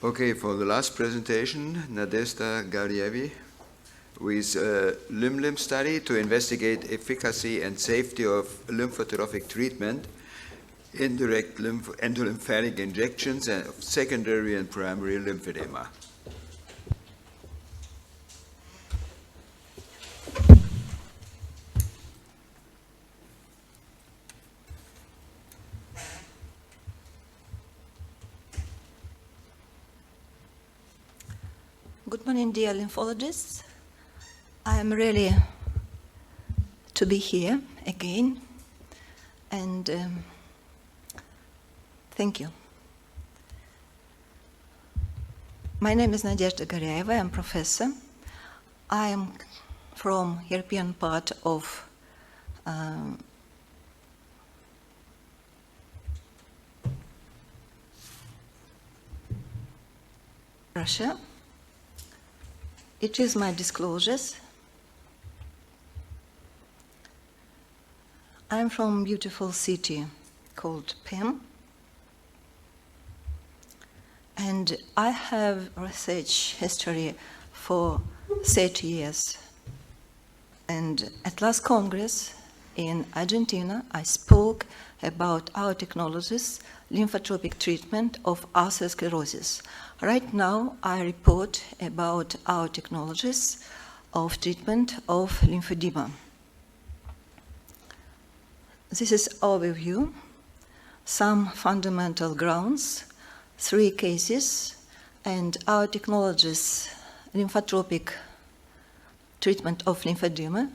Okay, for the last presentation, Nadezhda Gariaeva with a LYMP study to investigate efficacy and safety of lymphotropic treatment, indirect endolymphatic injections, and secondary and primary lymphedema. Good morning, dear lymphologists. I am really to be here again, and thank you. My name is Nadezhda Gariaeva. I am professor. I am from European part of Russia. It is my disclosures. I'm from a beautiful city called Perm, and I have research history for 30 years. And at last Congress in Argentina, I spoke about our technologies, lymphotropic treatment of atherosclerosis. Right now, I report about our technologies of treatment of lymphedema. This is overview, some fundamental grounds, 3 cases, and our technologies, lymphotropic treatment of lymphedema.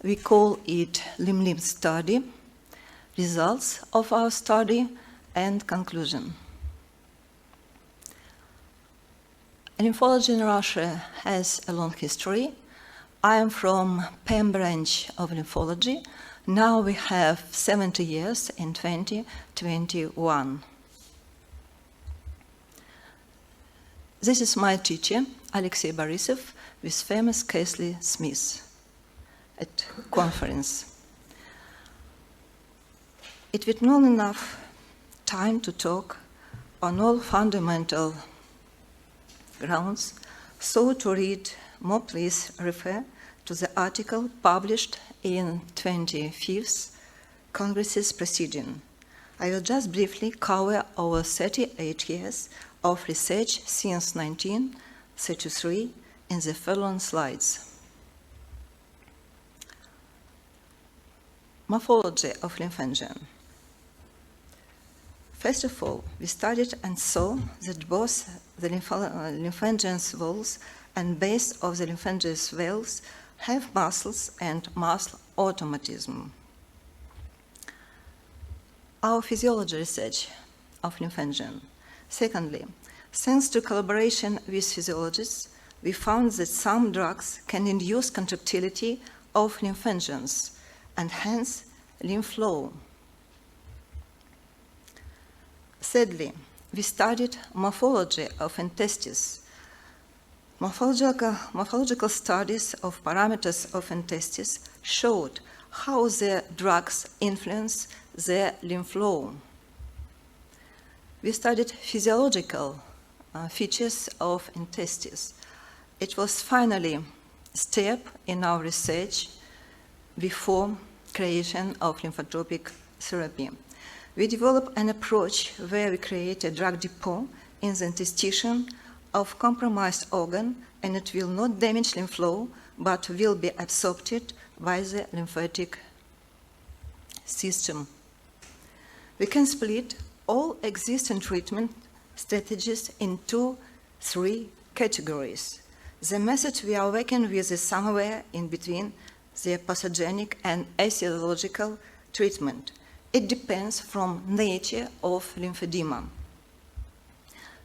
We call it LYMP study, results of our study, and conclusion. Lymphology in Russia has a long history. I am from Perm branch of lymphology. Now we have 70 years in 2021. This is my teacher, Alexey Borisov, with famous Casely Smith at conference. It was not enough time to talk on all fundamental grounds, so to read more, please refer to the article published in 25th Congress's proceeding. I will just briefly cover over 38 years of research since 1933 in the following slides. Morphology of lymphangium. First of all, we studied and saw that both the lymphangium walls and base of the lymphangium valves have muscles and muscle automatism. Our physiology research of lymphangium. Secondly, thanks to collaboration with physiologists, we found that some drugs can induce contractility of lymphangiums and hence lymph flow. Thirdly, we studied morphology of interstice. Morphological studies of parameters of interstice showed how the drugs influence the lymph flow. We studied physiological features of interstice. It was finally a step in our research before creation of lymphotropic therapy. We developed an approach where we create a drug depot in the interstitium of compromised organ, and it will not damage lymph flow, but will be absorbed by the lymphatic system. We can split all existing treatment strategies into 3 categories. The method we are working with is somewhere in between the pathogenic and etiological treatment. It depends from nature of lymphedema.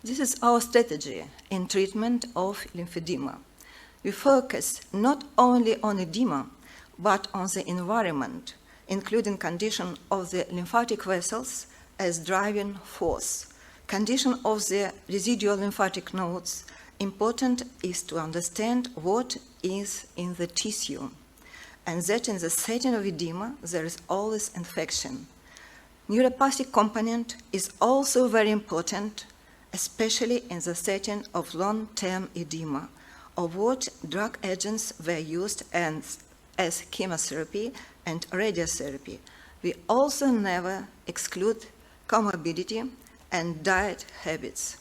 This is our strategy in treatment of lymphedema. We focus not only on edema, but on the environment, including condition of the lymphatic vessels as driving force, condition of the residual lymphatic nodes. Important is to understand what is in the tissue, and that in the setting of edema, there is always infection. Neuropathic component is also very important especially in the setting of long-term edema, of what drug agents were used as chemotherapy and radiotherapy. We also never exclude comorbidity and diet habits.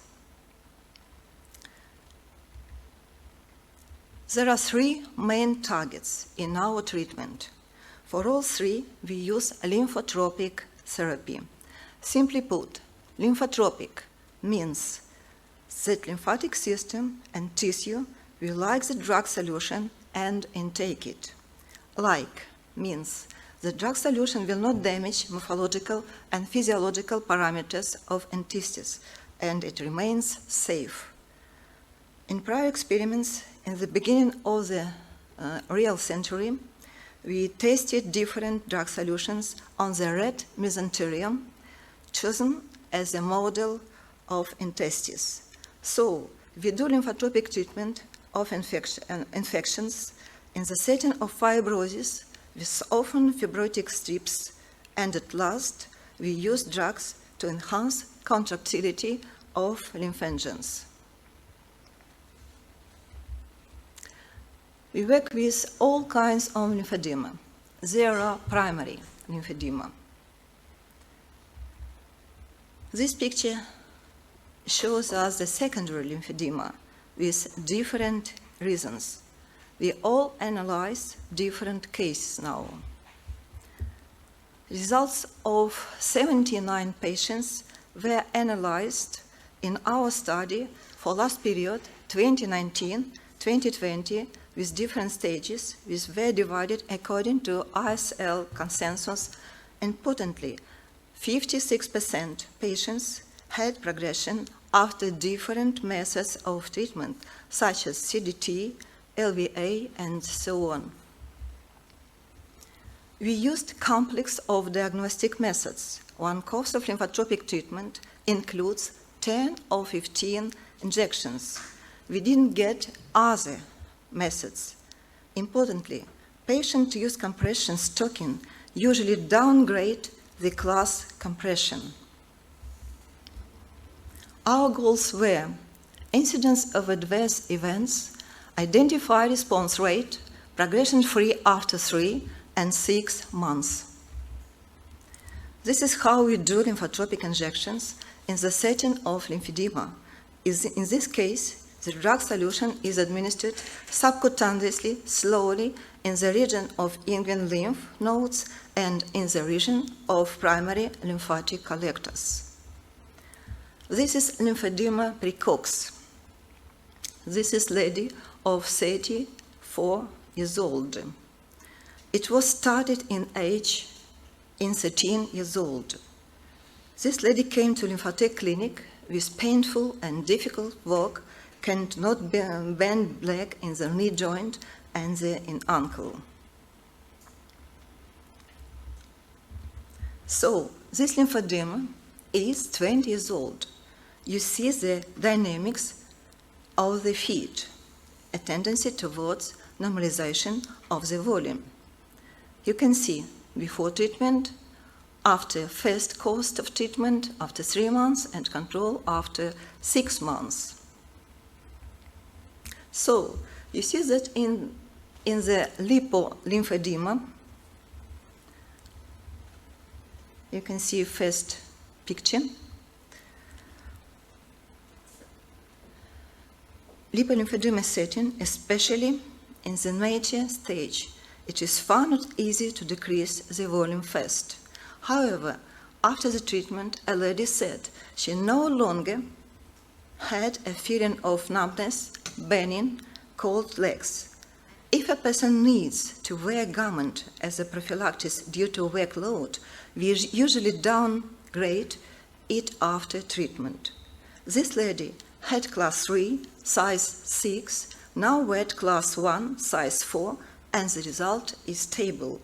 There are three main targets in our treatment. For all three, we use lymphotropic therapy. Simply put, lymphotropic means that lymphatic system and tissue will like the drug solution and intake it. Like means the drug solution will not damage morphological and physiological parameters of interstice, and it remains safe. In prior experiments, in the beginning of the real century, we tested different drug solutions on the rat mesenterium, chosen as a model of interstice. So, we do lymphotropic treatment of infections in the setting of fibrosis with often fibrotic strips, and at last, we use drugs to enhance contractility of lymphangions. We work with all kinds of lymphedema. There are primary lymphedema. This picture shows us the secondary lymphedema with different reasons. We all analyze different cases now. Results of 79 patients were analyzed in our study for last period, 2019-2020, with different stages, which were divided according to ISL consensus. Importantly, 56% patients had progression after different methods of treatment, such as CDT, LVA, and so on. We used complex of diagnostic methods. One course of lymphotropic treatment includes 10 or 15 injections. We didn't get other methods. Importantly, patients use compression stocking usually downgrade the class compression. Our goals were incidence of adverse events, identify response rate, progression-free after 3 and 6 months. This is how we do lymphotropic injections in the setting of lymphedema. In this case, the drug solution is administered subcutaneously, slowly, in the region of inguinal lymph nodes and in the region of primary lymphatic collectors. This is lymphedema precox. This is lady of 34 years old. It was started in age in 13 years old. This lady came to Lymphotek clinic with painful and difficult walk, cannot bend leg in the knee joint and the in ankle. So, this lymphedema is 20 years old. You see the dynamics of the feet, a tendency towards normalization of the volume. You can see before treatment, after first course of treatment, after 3 months, and control after 6 months. So, you see that in the lymphedema, you can see first picture. Lymphedema setting, especially in the major stage, it is far not easy to decrease the volume fast. However, after the treatment, a lady said she no longer had a feeling of numbness, burning, cold legs. If a person needs to wear garment as a prophylaxis due to workload, we usually downgrade it after treatment. This lady had class 3, size 6, now wear class 1, size 4, and the result is stable.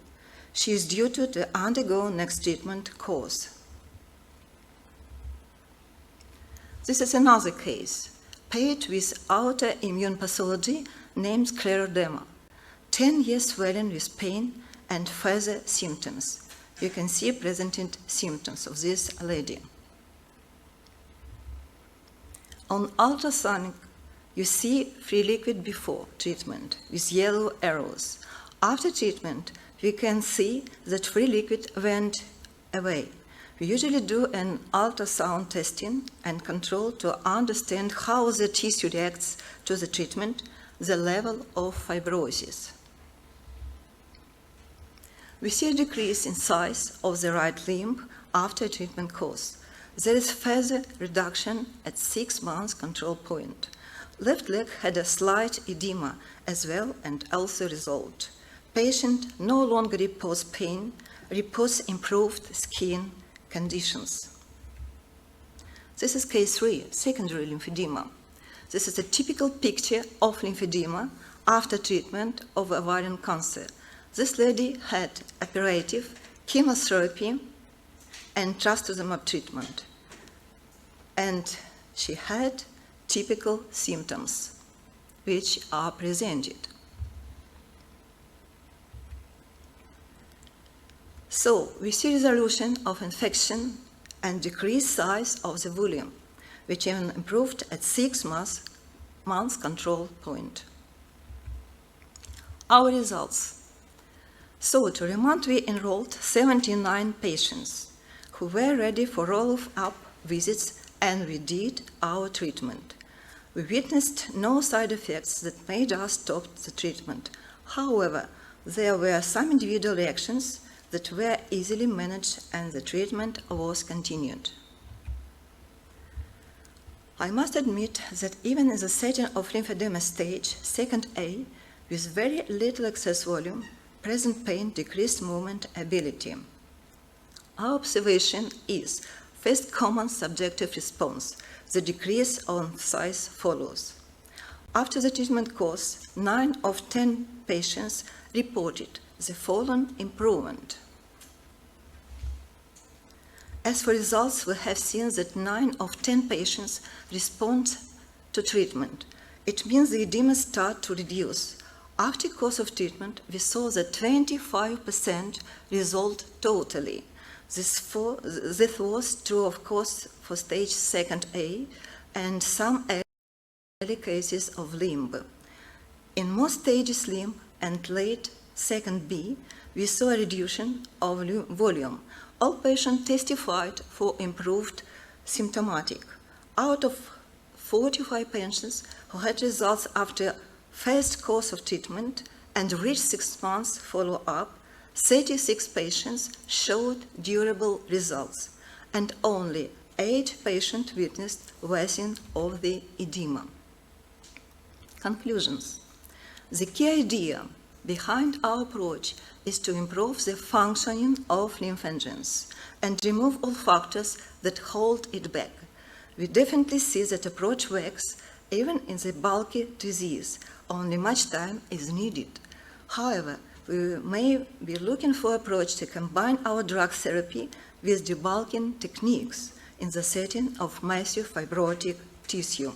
She is due to undergo next treatment course. This is another case, paired with autoimmune pathology named scleroderma. 10 years swelling with pain and further symptoms. You can see presented symptoms of this lady. On ultrasonic, you see free liquid before treatment with yellow arrows. After treatment, we can see that free liquid went away. We usually do an ultrasound testing and control to understand how the tissue reacts to the treatment, the level of fibrosis. We see a decrease in size of the right limb after treatment course. There is further reduction at 6 months control point. Left leg had a slight edema as well and also resolved. Patient no longer reports pain, reports improved skin conditions. This is case 3, secondary lymphedema. This is a typical picture of lymphedema after treatment of ovarian cancer. This lady had operative, chemotherapy, and trastuzumab treatment. And she had typical symptoms, which are presented. So we see resolution of infection and decreased size of the volume, which even improved at 6 months control point. Our results. So to remind, we enrolled 79 patients who were ready for follow-up visits, and we did our treatment. We witnessed no side effects that made us stop the treatment. However, there were some individual reactions that were easily managed and the treatment was continued. I must admit that even in the setting of lymphedema stage 2A, with very little excess volume, present pain decreased movement ability. Our observation is first common subjective response, the decrease on size follows. After the treatment course, 9 of 10 patients reported the following improvement. As for results, we have seen that 9 of 10 patients respond to treatment. It means the edema started to reduce. After course of treatment, we saw that 25% resolved totally. This was true, of course, for stage 2A and some early cases of limb. In most stages limb and late 2B, we saw a reduction of volume. All patients testified for improved symptomatic. Out of 45 patients who had results after first course of treatment and reached 6 months follow-up, 36 patients showed durable results, and only 8 patients witnessed worsening of the edema. Conclusions. The key idea behind our approach is to improve the functioning of lymph engines and remove all factors that hold it back. We definitely see that approach works even in the bulky disease. Only much time is needed. However, we may be looking for approach to combine our drug therapy with debulking techniques in the setting of massive fibrotic tissue.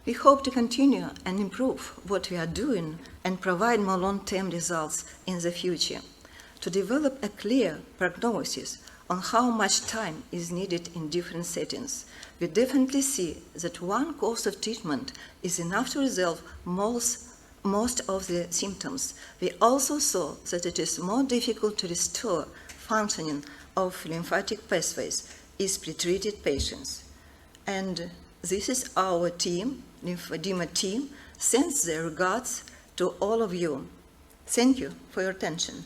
We hope to continue and improve what we are doing and provide more long-term results in the future. To develop a clear prognosis on how much time is needed in different settings, we definitely see that one course of treatment is enough to resolve most of the symptoms. We also saw that it is more difficult to restore functioning of lymphatic pathways in pretreated patients. And this is our team, lymphedema team, sends their regards to all of you. Thank you for your attention.